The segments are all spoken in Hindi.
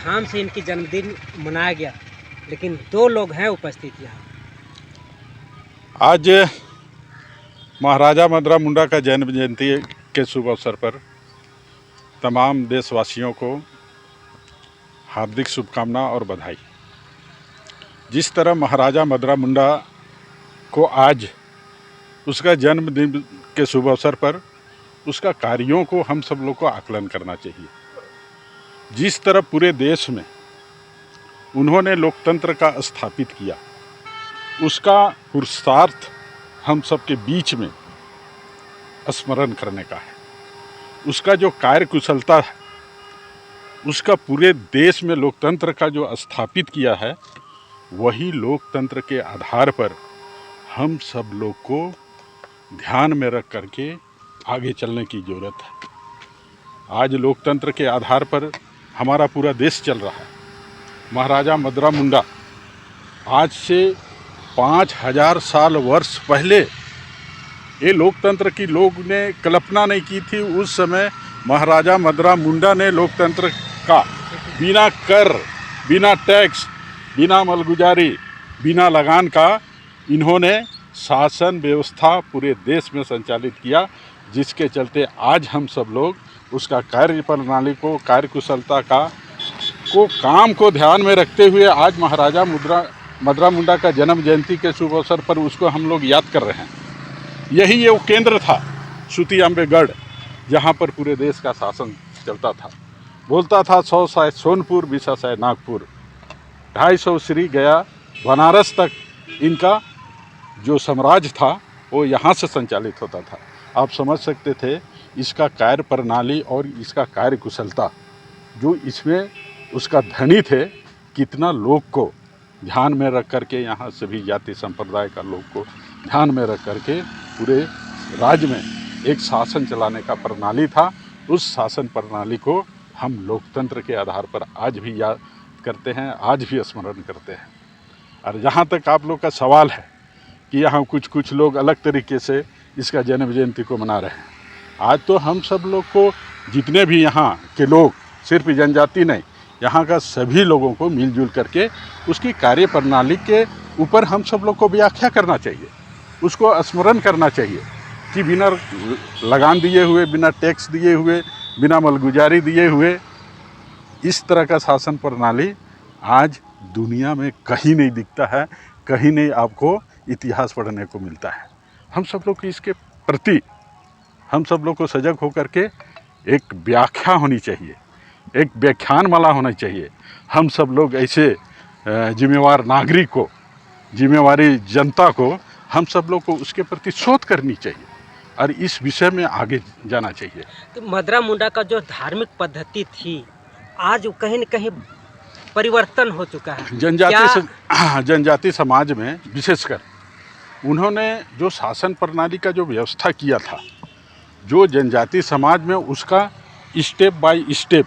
धूमधाम से इनकी जन्मदिन मनाया गया, लेकिन 2 लोग हैं उपस्थित यहाँ। आज महाराजा मदरा मुंडा का जन्म जयंती के शुभ अवसर पर तमाम देशवासियों को हार्दिक शुभकामना और बधाई। जिस तरह महाराजा मदरा मुंडा को आज उसका जन्मदिन के शुभ अवसर पर उसका कार्यों को हम सब लोग को आकलन करना चाहिए। जिस तरह पूरे देश में उन्होंने लोकतंत्र का स्थापित किया, उसका पुरुषार्थ हम सबके बीच में स्मरण करने का है। उसका जो कार्य कुशलता है, उसका पूरे देश में लोकतंत्र का जो स्थापित किया है, वही लोकतंत्र के आधार पर हम सब लोग को ध्यान में रख करके आगे चलने की ज़रूरत है। आज लोकतंत्र के आधार पर हमारा पूरा देश चल रहा है। महाराजा मदरा मुंडा आज से 5000 साल वर्ष पहले ये लोकतंत्र की लोग ने कल्पना नहीं की थी। उस समय महाराजा मदरा मुंडा ने लोकतंत्र का बिना कर, बिना टैक्स, बिना मलगुजारी, बिना लगान का इन्होंने शासन व्यवस्था पूरे देश में संचालित किया, जिसके चलते आज हम सब लोग उसका कार्य प्रणाली को, कार्य कुशलता को काम को ध्यान में रखते हुए आज महाराजा मदरा मुंडा का जन्म जयंती के शुभ अवसर पर उसको हम लोग याद कर रहे हैं। यही ये वो केंद्र था सूती अम्बेगढ़, जहाँ पर पूरे देश का शासन चलता था। बोलता था 100 साय सोनपुर, 20 साय नागपुर, 250 श्री गया बनारस तक इनका जो साम्राज्य था वो यहाँ से संचालित होता था। आप समझ सकते थे इसका कार्य प्रणाली और इसका कार्य कुशलता, जो इसमें उसका धनी थे, कितना लोग को ध्यान में रख करके, यहाँ सभी जाति संप्रदाय का लोग को ध्यान में रख करके पूरे राज्य में एक शासन चलाने का प्रणाली था। उस शासन प्रणाली को हम लोकतंत्र के आधार पर आज भी याद करते हैं, आज भी स्मरण करते हैं। और जहाँ तक आप लोग का सवाल है कि यहाँ कुछ लोग अलग तरीके से इसका जन्म जयंती को मना रहे हैं, आज तो हम सब लोग को, जितने भी यहाँ के लोग, सिर्फ जनजाति नहीं, यहाँ का सभी लोगों को मिलजुल करके उसकी कार्य प्रणाली के ऊपर हम सब लोग को व्याख्या करना चाहिए, उसको स्मरण करना चाहिए कि बिना लगान दिए हुए, बिना टैक्स दिए हुए, बिना मलगुजारी दिए हुए इस तरह का शासन प्रणाली आज दुनिया में कहीं नहीं दिखता है, कहीं नहीं आपको इतिहास पढ़ने को मिलता है। हम सब लोग को इसके प्रति, हम सब लोग को सजग होकर के एक व्याख्या होनी चाहिए, एक व्याख्यान माला होना चाहिए। हम सब लोग ऐसे जिम्मेवार नागरिक को, जिम्मेवारी जनता को, हम सब लोग को उसके प्रति शोध करनी चाहिए और इस विषय में आगे जाना चाहिए। तो मदरा मुंडा का जो धार्मिक पद्धति थी, आज कहीं न कहीं परिवर्तन हो चुका है। जनजाति समाज में विशेषकर उन्होंने जो शासन प्रणाली का जो व्यवस्था किया था, जो जनजाति समाज में उसका स्टेप बाय स्टेप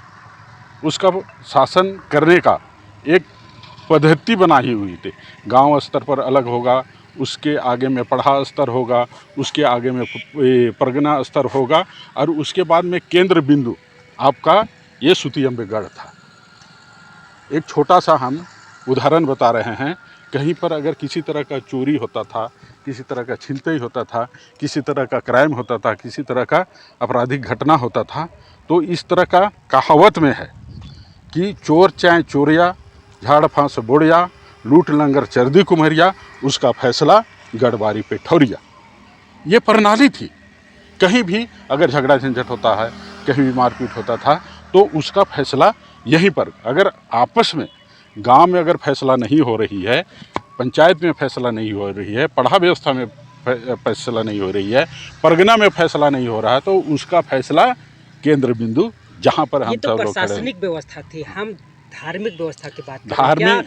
उसका शासन करने का एक पद्धति बनाई हुई थी। गांव स्तर पर अलग होगा, उसके आगे में पढ़ा स्तर होगा, उसके आगे में परगना स्तर होगा और उसके बाद में केंद्र बिंदु आपका ये सूती अम्बेगढ़ था। एक छोटा सा हम उदाहरण बता रहे हैं। कहीं पर अगर किसी तरह का चोरी होता था, किसी तरह का छिनतई होता था, किसी तरह का क्राइम होता था, किसी तरह का आपराधिक घटना होता था, तो इस तरह का कहावत में है कि चोर चाहे चोरिया, झाड़ फांस बोड़िया, लूट लंगर चर्दी कुम्हरिया, उसका फैसला गढ़वारी पे ठौरिया। ये प्रणाली थी। कहीं भी अगर झगड़ा झंझट होता है, कहीं भी मारपीट होता था, तो उसका फैसला यहीं पर, अगर आपस में गांव में अगर फैसला नहीं हो रही है, पंचायत में फैसला नहीं हो रही है, पढ़ा व्यवस्था में फैसला नहीं हो रही है, परगना में फैसला नहीं हो रहा है, तो उसका फैसला केंद्र बिंदु जहाँ पर हम सब लोग खड़े हैं। प्रशासनिक व्यवस्था थी, हम धार्मिक व्यवस्था की बात करें। क्या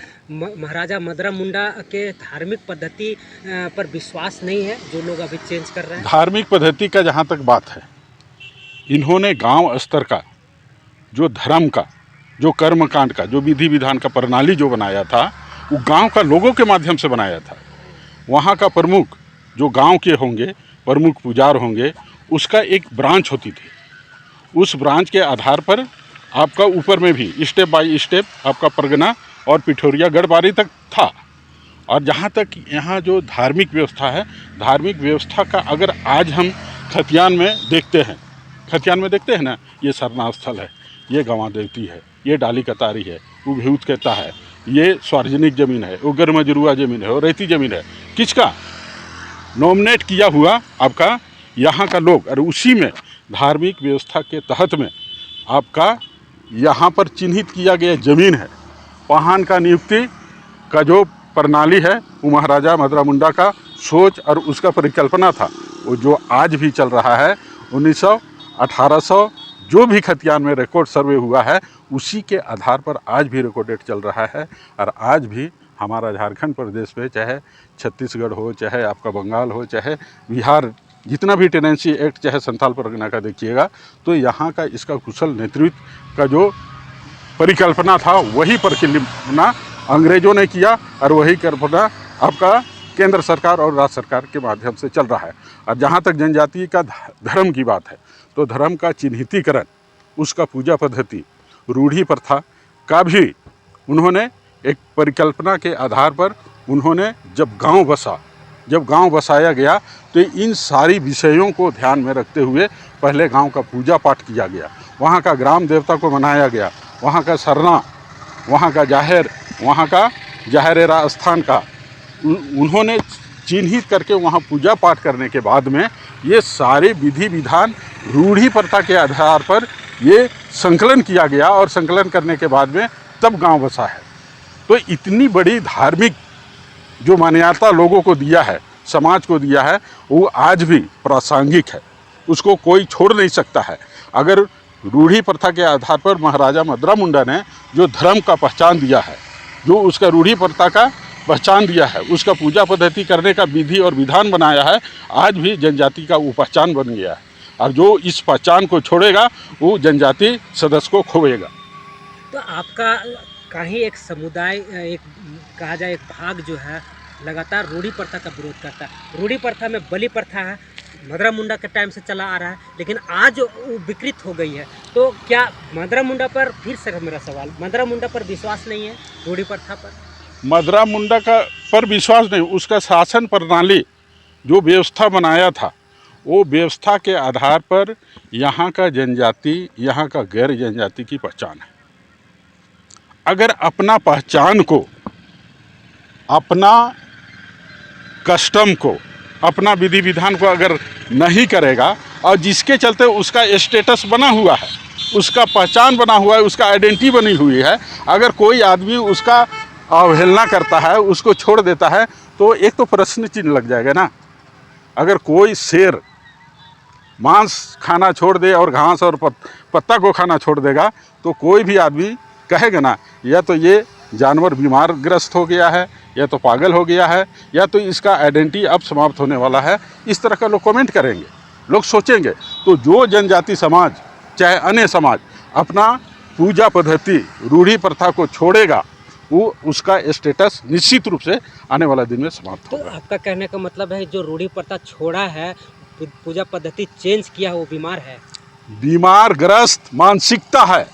महाराजा मदरा मुंडा के धार्मिक पद्धति पर विश्वास नहीं है जो लोग अभी चेंज कर रहे हैं? धार्मिक पद्धति का जहाँ तक बात है, इन्होंने गांव स्तर का जो धर्म का, जो कर्मकांड का, जो विधि विधान का प्रणाली जो बनाया था, वो गांव का लोगों के माध्यम से बनाया था। वहाँ का प्रमुख जो गांव के होंगे, प्रमुख पुजार होंगे, उसका एक ब्रांच होती थी। उस ब्रांच के आधार पर आपका ऊपर में भी स्टेप बाय स्टेप आपका परगना और पिठोरिया गढ़बारी तक था। और जहाँ तक यहाँ जो धार्मिक व्यवस्था है, धार्मिक व्यवस्था का अगर आज हम खतियान में देखते हैं ना, ये सरना स्थल है, ये गंवा देवती है, ये डाली कतारी है, वो भूत कहता है, ये सार्वजनिक ज़मीन है, वो गरमजरुआ ज़मीन है, वो रेती ज़मीन है, किसका नॉमिनेट किया हुआ आपका यहाँ का लोग। और उसी में धार्मिक व्यवस्था के तहत में आपका यहाँ पर चिन्हित किया गया ज़मीन है। पाहन का नियुक्ति का जो प्रणाली है वो महाराजा मदरा मुंडा का सोच और उसका परिकल्पना था, वो जो आज भी चल रहा है। 1900 1800 जो भी खतियान में रिकॉर्ड सर्वे हुआ है उसी के आधार पर आज भी रिकॉर्डेड चल रहा है। और आज भी हमारा झारखंड प्रदेश में, चाहे छत्तीसगढ़ हो, चाहे आपका बंगाल हो, चाहे बिहार, जितना भी टेनेंसी एक्ट चाहे संथाल परगना का देखिएगा, तो यहाँ का इसका कुशल नेतृत्व का जो परिकल्पना था वही परिकल्पना अंग्रेज़ों ने किया और वही कल्पना आपका केंद्र सरकार और राज्य सरकार के माध्यम से चल रहा है। और जहाँ तक जनजाति का धर्म की बात है, तो धर्म का चिन्हितीकरण, उसका पूजा पद्धति, रूढ़ी प्रथा का भी उन्होंने एक परिकल्पना के आधार पर उन्होंने जब गांव बसाया गया तो इन सारी विषयों को ध्यान में रखते हुए पहले गांव का पूजा पाठ किया गया, वहाँ का ग्राम देवता को मनाया गया, वहाँ का सरना, वहाँ का जाहेर स्थान का उन्होंने चिन्हित करके वहाँ पूजा पाठ करने के बाद में ये सारे विधि विधान रूढ़ी प्रथा के आधार पर ये संकलन किया गया और संकलन करने के बाद में तब गांव बसा है। तो इतनी बड़ी धार्मिक जो मान्यता लोगों को दिया है, समाज को दिया है, वो आज भी प्रासंगिक है, उसको कोई छोड़ नहीं सकता है। अगर रूढ़ी प्रथा के आधार पर महाराजा मदरा मुंडा ने जो धर्म का पहचान दिया है, जो उसका रूढ़ी प्रथा का पहचान दिया है, उसका पूजा पद्धति करने का विधि और विधान बनाया है, आज भी जनजाति का वो पहचान बन गया है। और जो इस पहचान को छोड़ेगा वो जनजाति सदस्य को खोएगा। तो आपका कहीं एक समुदाय, एक कहा जाए एक भाग जो है लगातार रूढ़ी प्रथा का विरोध करता है। रूढ़ी प्रथा में बलि प्रथा है, मदरा मुंडा के टाइम से चला आ रहा है, लेकिन आज वो विकृत हो गई है। तो क्या मदरा मुंडा पर, फिर से मेरा सवाल, मदरा मुंडा पर विश्वास नहीं है रूढ़ी प्रथा पर? मदरा मुंडा का पर विश्वास नहीं, उसका शासन प्रणाली जो व्यवस्था बनाया था वो व्यवस्था के आधार पर यहाँ का जनजाति, यहाँ का गैर जनजाति की पहचान है। अगर अपना पहचान को, अपना कस्टम को, अपना विधि विधान को अगर नहीं करेगा और जिसके चलते उसका स्टेटस बना हुआ है, उसका पहचान बना हुआ है, उसका आइडेंटिटी बनी हुई है, अगर कोई आदमी उसका अवहेलना करता है, उसको छोड़ देता है, तो एक तो प्रश्न चिन्ह लग जाएगा ना। अगर कोई शेर मांस खाना छोड़ दे और घास और पत्ता को खाना छोड़ देगा तो कोई भी आदमी कहेगा ना, या तो ये जानवर बीमार ग्रस्त हो गया है, या तो पागल हो गया है, या तो इसका आइडेंटिटी अब समाप्त होने वाला है। इस तरह का लोग कमेंट करेंगे, लोग सोचेंगे। तो जो जनजाति समाज चाहे अन्य समाज अपना पूजा पद्धति, रूढ़ी प्रथा को छोड़ेगा, वो उसका स्टेटस निश्चित रूप से आने वाला दिन में समाप्त होगा। तो आपका कहने का मतलब है जो रूढ़ी प्रथा छोड़ा है, पूजा पद्धति चेंज किया, वो बीमार है, बीमार ग्रस्त मानसिकता है,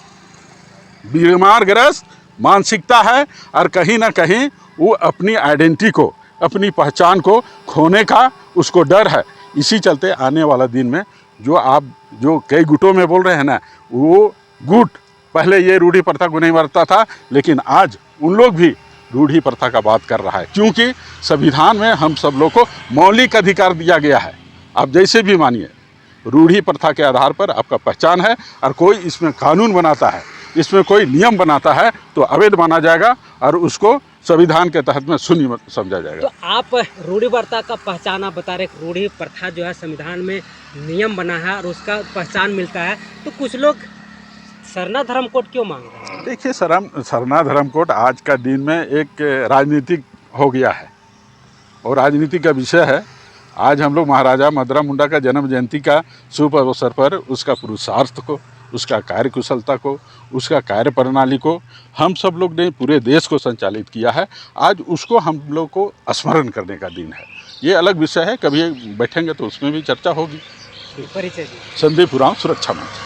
बीमार ग्रस्त मानसिकता है। और कहीं ना कहीं वो अपनी आइडेंटिटी को, अपनी पहचान को खोने का उसको डर है। इसी चलते आने वाला दिन में जो आप जो कई गुटों में बोल रहे हैं ना, वो गुट पहले ये रूढ़ी प्रथा को नहीं मानता था, लेकिन आज उन लोग भी रूढ़ी प्रथा का बात कर रहा है, क्योंकि संविधान में हम सब लोग को मौलिक अधिकार दिया गया है। आप जैसे भी मानिए, रूढ़ी प्रथा के आधार पर आपका पहचान है, और कोई इसमें कानून बनाता है, इसमें कोई नियम बनाता है तो अवैध माना जाएगा और उसको संविधान के तहत में शून्य समझा जाएगा। तो आप रूढ़ी प्रथा का पहचान आप बता रहे, रूढ़ी प्रथा जो है संविधान में नियम बना है और उसका पहचान मिलता है, तो कुछ लोग सरना धर्म कोड क्यों मांग रहे हैं? देखिए, सरना धर्म कोड आज का दिन में एक राजनीतिक हो गया है और राजनीति का विषय है। आज हम लोग महाराजा मदरा मुंडा का जन्म जयंती का शुभ अवसर पर उसका पुरुषार्थ को, उसका कार्य कुशलता को, उसका कार्य प्रणाली को हम सब लोग ने पूरे देश को संचालित किया है। आज उसको हम लोग को स्मरण करने का दिन है। ये अलग विषय है, कभी बैठेंगे तो उसमें भी चर्चा होगी। परिचय संदीप उरांव, सुरक्षा मंत्री।